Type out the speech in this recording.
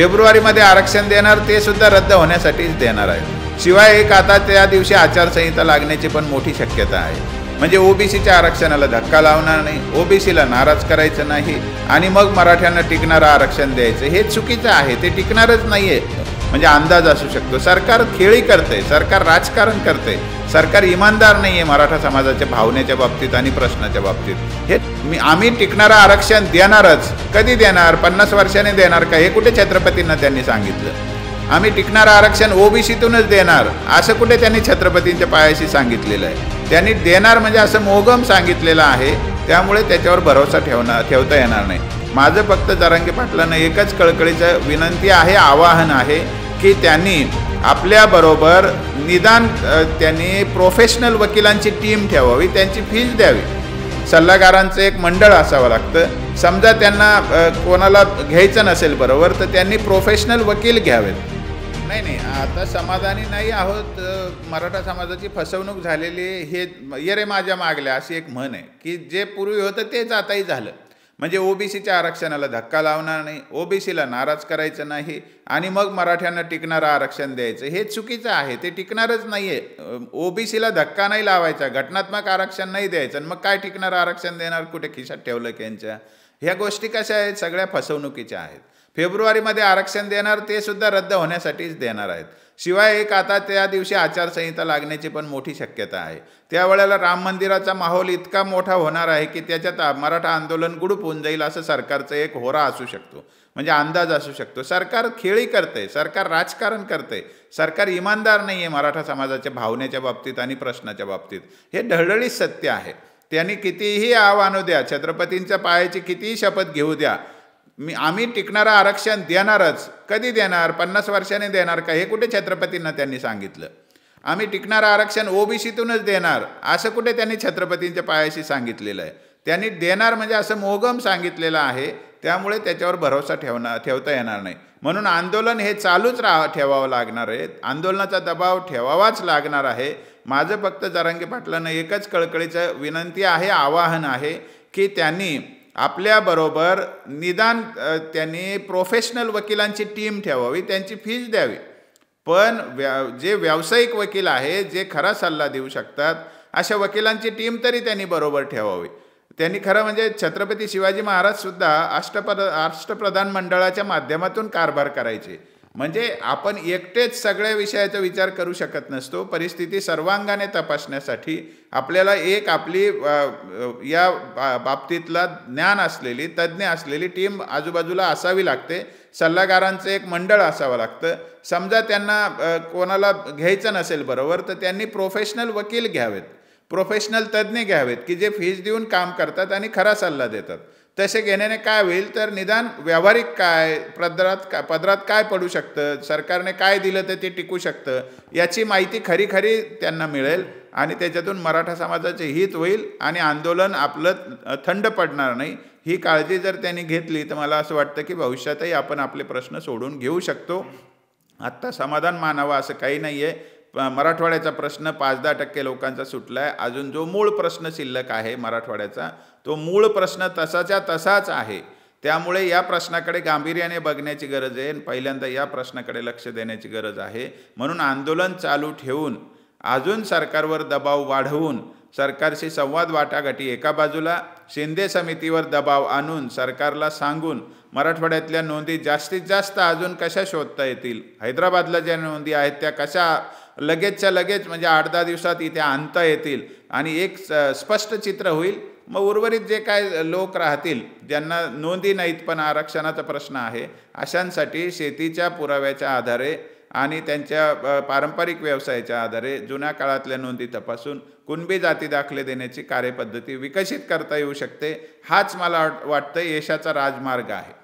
फेब्रुवारीमध्ये आरक्षण देणार ते सुद्धा रद्द होण्यासाठीच देणार आहे। शिवाय एक आता त्या दिवशी आचारसंहिता लागण्याची पण मोठी शक्यता आहे। म्हणजे ओबीसीच्या आरक्षणाला धक्का लावणार नाही, ओबीसीला नाराज करायचं नाही आणि मग मराठ्यांना टिकणारं आरक्षण द्यायचं, हे चुकीचं आहे, ते टिकणारच नाहीये। म्हणजे अंदाज असू शकतो सरकार खेळी करते, सरकार राजकारण करते, सरकार इमानदार नाहीये मराठा समाजाच्या भावनेच्या बाबतीत आणि प्रश्नाच्या बाबतीत। हे आम्ही टिकणारं आरक्षण देणारच, कधी देणार, 50 वर्षांनी देणार का, हे कुठे छत्रपतींना त्यांनी सांगितलं? आम्ही टिकणारं आरक्षण ओबीसीतूनच देणार असं कुठे त्यांनी छत्रपतींच्या पायाशी सांगितलेलं आहे? त्यांनी देणार म्हणजे असं मोगम सांगितलेलं आहे, त्यामुळे त्याच्यावर भरोसा ठेवता येणार नाही। माझं फक्त जरांगे पाटलांना एकच कळकळीचं विनंती आहे, आवाहन आहे की त्यांनी आपल्याबरोबर निदान त्यांनी प्रोफेशनल वकिलांची टीम ठेवावी, त्यांची फीज द्यावी, सल्लागारांचं एक मंडळ असावं लागतं। समजा त्यांना कोणाला घ्यायचं नसेल बरोबर तर त्यांनी प्रोफेशनल वकील घ्यावेत। नाही, आता समाधानी नाही आहोत, मराठा समाजाची फसवणूक झालेली हे ये रे माझ्या मागल्या अशी एक म्हण आहे की जे पूर्वी होतं तेच आताही झालं। म्हणजे ओबीसीच्या आरक्षणाला धक्का लावणार नाही, ओबीसीला नाराज करायचं नाही आणि मग मराठ्यांना टिकणारं आरक्षण द्यायचं, हे चुकीचं आहे, ते टिकणारच नाहीये। ओबीसीला धक्का नाही लावायचा, घटनात्मक आरक्षण नाही द्यायचं, आणि मग काय टिकणारं आरक्षण देणार, कुठे खिशात ठेवलं की यांच्या? ह्या गोष्टी कशा आहेत, सगळ्या फसवणुकीच्या आहेत। फेब्रुवारीमध्ये आरक्षण देणार ते सुद्धा रद्द होण्यासाठीच देणार आहेत। शिवाय एक आता त्या दिवशी आचारसंहिता लागण्याची पण मोठी शक्यता आहे। त्यावेळेला राम मंदिराचा माहोल इतका मोठा होणार आहे की त्याच्यात मराठा आंदोलन गुडूप होऊन जाईल असं सरकारचं एक होरा असू शकतो, म्हणजे अंदाज असू शकतो। सरकार खेळी करते, सरकार राजकारण करते, सरकार इमानदार नाहीये मराठा समाजाच्या भावनेच्या बाबतीत आणि प्रश्नाच्या बाबतीत, हे ढळढळीत सत्य आहे। त्यांनी कितीही आव आणू द्या, छत्रपतींच्या पायाची कितीही शपथ घेऊ द्या, आम्ही टिकणारं आरक्षण देणारच, कधी देणार, 50 वर्षांनी देणार का, हे कुठे छत्रपतींना त्यांनी सांगितलं? आम्ही टिकणारं आरक्षण ओबीसीतूनच देणार असं कुठे त्यांनी छत्रपतींच्या पायाशी सांगितलेलं आहे? त्यांनी देणार म्हणजे असं मोगम सांगितलेलं आहे, त्यामुळे त्याच्यावर भरोसा ठेवता येणार नाही। म्हणून आंदोलन हे चालूच ठेवावं लागणार आहे, आंदोलनाचा दबाव ठेवावाच लागणार आहे। माझं फक्त जरांगे पाटलांना एकच कळकळीचं विनंती आहे, आवाहन आहे की त्यांनी आपल्याबरोबर निदान त्यांनी प्रोफेशनल वकिलांची टीम ठेवावी, त्यांची फीज द्यावी, पण जे व्यावसायिक वकील आहे, जे खरा सल्ला देऊ शकतात, अशा वकिलांची टीम तरी त्यांनी बरोबर ठेवावी। त्यांनी खरं म्हणजे छत्रपती शिवाजी महाराजसुद्धा अष्टप्रधान मंडळाच्या माध्यमातून कारभार करायचे। म्हणजे आपण एकटेच सगळ्या विषयाचा विचार करू शकत नसतो, परिस्थिती सर्वांगाने तपासण्यासाठी आपल्याला एक आपली या बाबतीतला ज्ञान असलेली, तज्ज्ञ असलेली टीम आजूबाजूला असावी लागते, सल्लागारांचं एक मंडळ असावं लागतं। समजा त्यांना कोणाला घ्यायचं नसेल बरोबर तर त्यांनी प्रोफेशनल वकील घ्यावेत, प्रोफेशनल तज्ज्ञ घ्यावेत की जे फीज देऊन काम करतात आणि खरा सल्ला देतात। तसे घेण्याने काय होईल तर निदान व्यावहारिक काय, पदरात काय पडू शकतं, सरकारने काय दिलं तर ते टिकू शकतं, याची माहिती खरी त्यांना मिळेल आणि त्याच्यातून मराठा समाजाचे हित होईल आणि आंदोलन आपलं थंड पडणार नाही। ही काळजी जर त्यांनी घेतली तर मला असं वाटतं की भविष्यातही आपण आपले प्रश्न सोडून घेऊ शकतो। आत्ता समाधान मानावं असं काही नाही आहे। मराठवाड्याचा प्रश्न 5-10% लोकांचा सुटला आहे, अजून जो मूळ प्रश्न शिल्लक आहे मराठवाड्याचा, तो मूळ प्रश्न तसाच्या तसाच आहे। त्यामुळे या प्रश्नाकडे गांभीर्याने बघण्याची गरज आहे, पहिल्यांदा या प्रश्नाकडे लक्ष देण्याची गरज आहे। म्हणून आंदोलन चालू ठेवून, अजून सरकारवर दबाव वाढवून, सरकारशी संवाद वाटाघाटी एका बाजूला, शिंदे समितीवर दबाव आणून सरकारला सांगून मराठवाड्यातल्या नोंदी जास्तीत जास्त अजून कशा शोधता येतील, हैदराबादला ज्या नोंदी आहेत त्या कशा लगेचच्या लगेच म्हणजे 8-10 दिवसात इथे आणता येतील आणि एक स्पष्ट चित्र होईल। मग उर्वरित जे काय लोक राहतील ज्यांना नोंदी नाहीत पण आरक्षणाचा प्रश्न आहे, अशांसाठी शेतीच्या पुराव्याच्या आधारे आणि त्यांच्या पारंपरिक व्यवसायाच्या आधारे जुन्या काळातल्या नोंदी तपासून कुणबी जाती दाखले देण्याची कार्यपद्धती विकसित करता येऊ शकते। हाच मला वाटतं यशाचा राजमार्ग आहे।